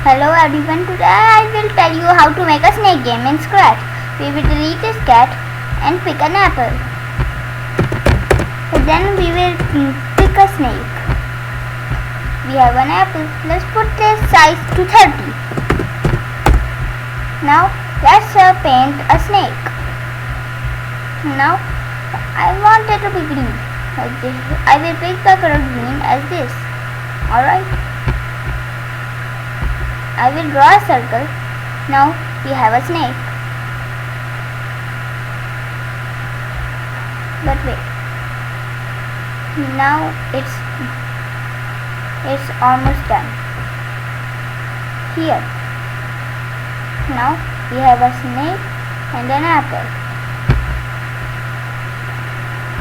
Hello everyone, today I will tell you how to make a snake game in Scratch. We will delete this cat and pick an apple. Then we will pick a snake. We have an apple. Let's put this size to 30. Now let's paint a snake. Now I want it to be green. I will pick the color green as this. Alright. I will draw a circle. Now we have a snake. But wait. Now it's almost done. Here. Now we have a snake and an apple.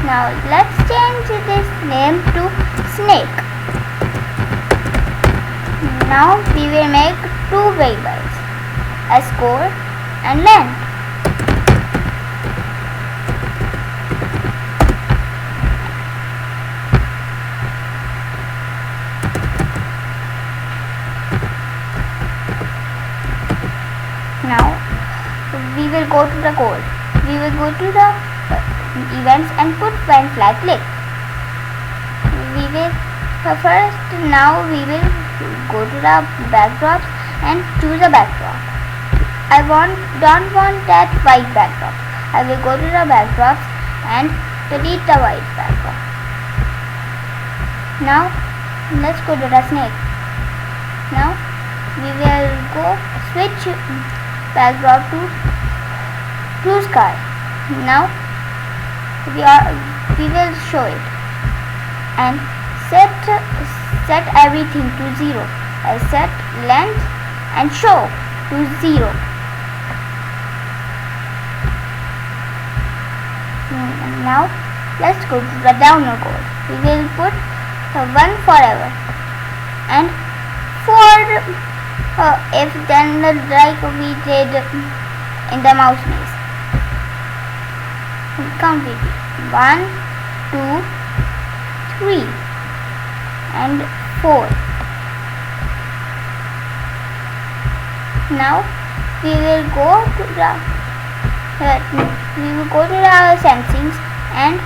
Now let's change this name to snake. Now we will make two variables, a score and length. Now we will go to the code. We will go to the events and put when flag click. We will first now we will go to the backdrops and choose a backdrop. I don't want that white backdrop. I will go to the backdrops and delete the white backdrop. Now let's go to the snake. Now we will go switch backdrop to blue sky. Now we will show it and set everything to 0. I set length and show to 0. Now let's go to the downer code. We will put 1 forever and for if then like we did in the mouse maze. Count it. 1, 2, 3 and 4. Now we will go to the settings and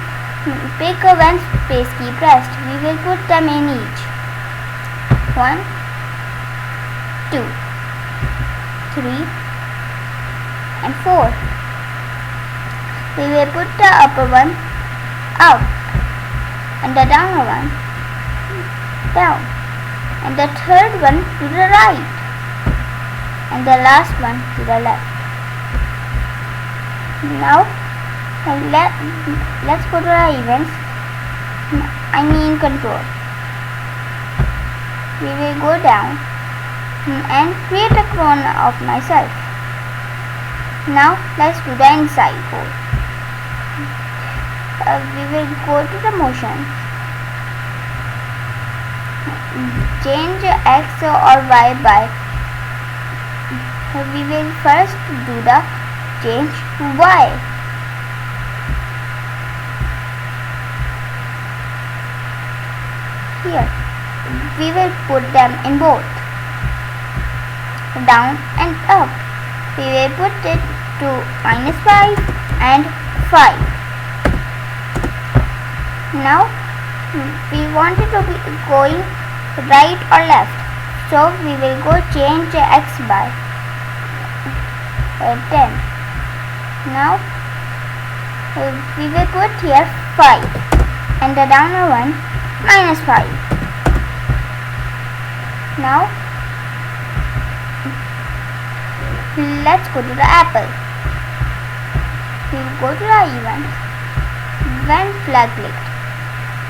pick when space key pressed. We will put them in each. 1, 2, 3 and 4. We will put the upper one up and the downer one down and the third one to the right and the last one to the left. Now let's go to the events, I mean control. We will go down and create a clone of myself. Now let's do the inside code. We will go to the motion, change X or Y by. We will first do the change to Y. Here we will put them in both, down and up. We will put it to -5 and 5. Now we want it to be going right or left, so we will go change X by 10. Now we will put here 5 and the downer one -5. Now let's go to the apple. We will go to the event when flag clicked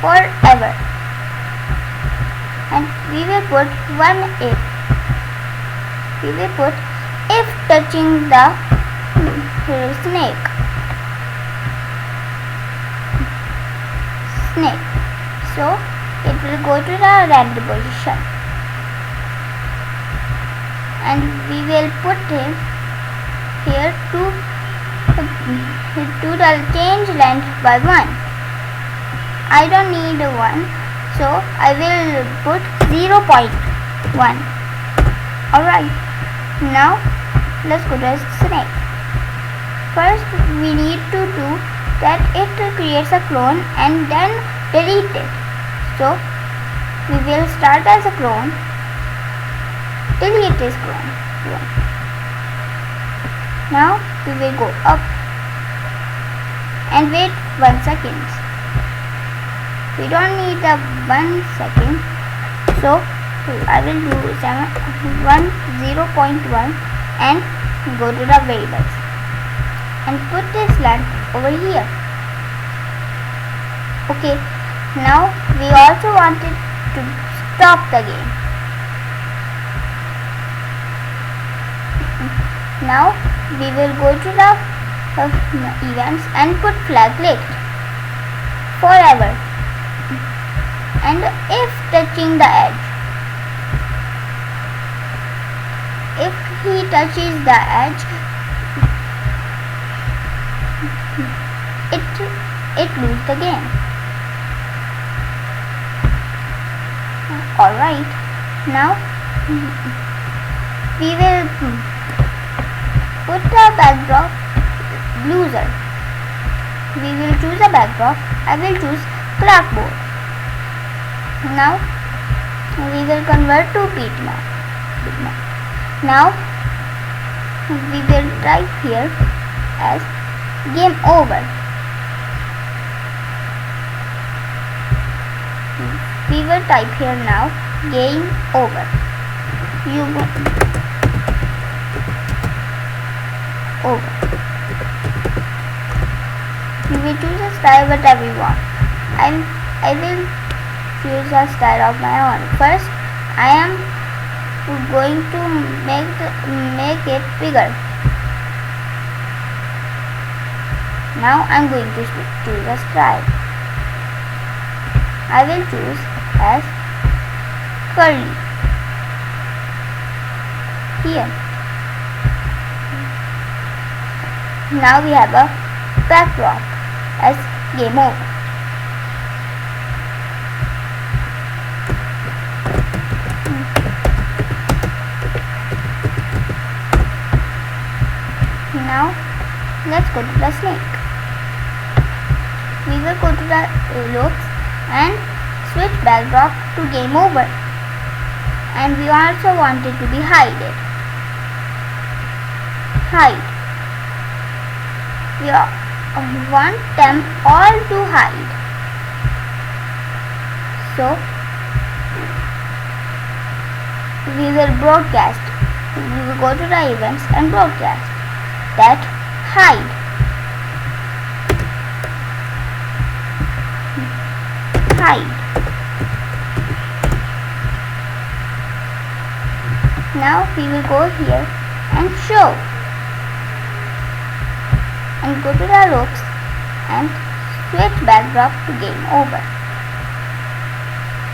forever and we will put one if. We will put if touching the snake. So it will go to the red position and we will put him here to the change length by 1. I don't need 1, so I will put 0.1 Alright, now let's go to a snake. First we need to do that it creates a clone and then delete it. So we will start as a clone, delete this clone. Now we will go up and wait 1 second. We don't need the 1 second, so I will do 0.1 and go to the variables and put this lamp over here. Okay, now we also wanted to stop the game. Now we will go to the events and put flag licked forever, and if touching the edge, if he touches the edge, it loses the game. Alright, now we will put the backdrop loser. We will choose a backdrop. I will choose clapboard. Now we will convert to bitmap. Now we will type here as game over. We will type here now game over. Over. We will choose a style whatever we want. I will choose a style of my own. First, I am going to make it bigger. Now I am going to choose a style. I will choose as curly here. Now we have a backdrop as game over. Now let's go to the snake. We will go to the looks and switch backdrop to game over, and we also want it to be hide. We want them all to hide. So we will broadcast. We will go to the events and broadcast that hide. Now we will go here and show, and go to the looks and switch backdrop to game over.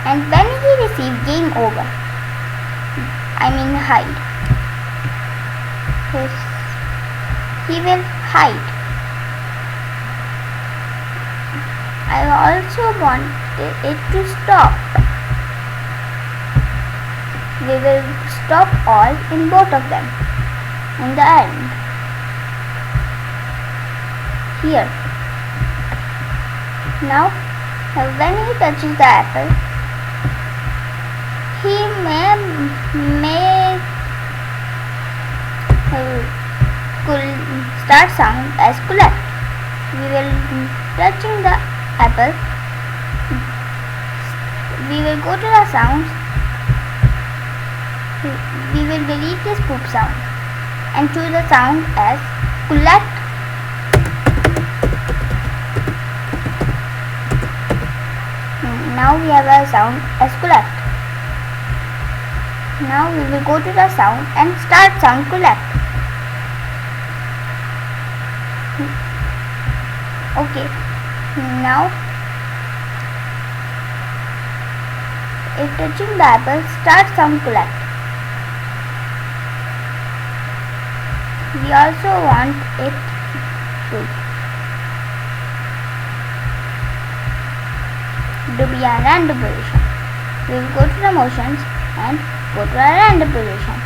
And when he receives game over, I mean hide, he will hide. I also want it to stop. We will stop all in both of them in the end. Here. Now when he touches the apple, he may start sound as collect. We will touching the apple. We will go to the sounds. We will delete this poop sound and choose the sound as collect. Now we have a sound as collect. Now we will go to the sound and start sound collect. Okay. Now if touching the apple, start sound collect. We also want it to be a random position. We will go to the motions and go to a random position.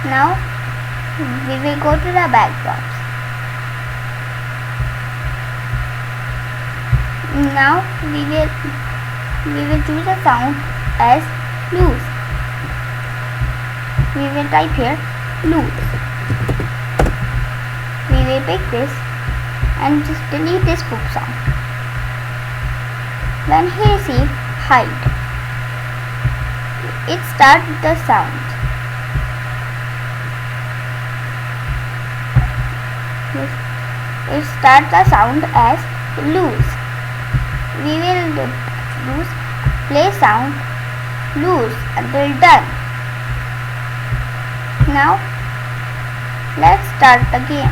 Now we will go to the backdrops. Now we will choose a sound as loose. We will type here loose. We will pick this and just delete this poop sound. When he receives hide, it starts the sound. It starts the sound as loose. We will use play sound loose until done. Now let's start the game.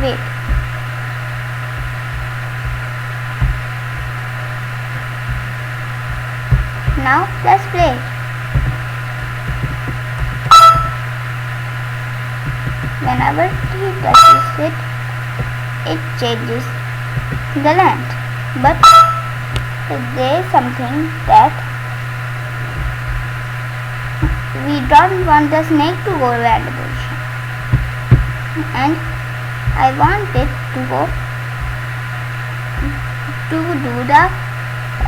Wait. Now let's play. Whenever he touches it, it changes the length. But there is something that we don't want the snake to go random position, and I want it to go to do the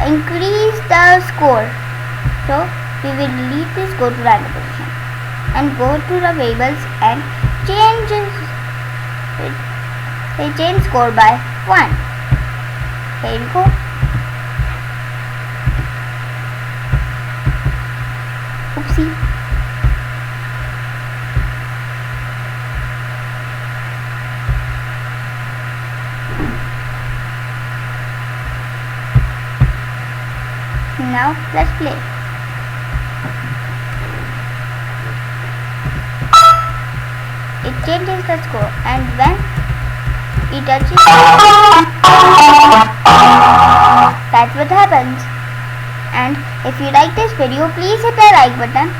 increase the score. So we will delete this go to random position and go to the variables and change score by 1. Here we go. Oopsie. Now let's play. It changes the score, and when it touches that's what happens. And if you like this video, please hit the like button,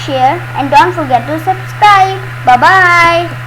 share, and don't forget to subscribe. Bye bye.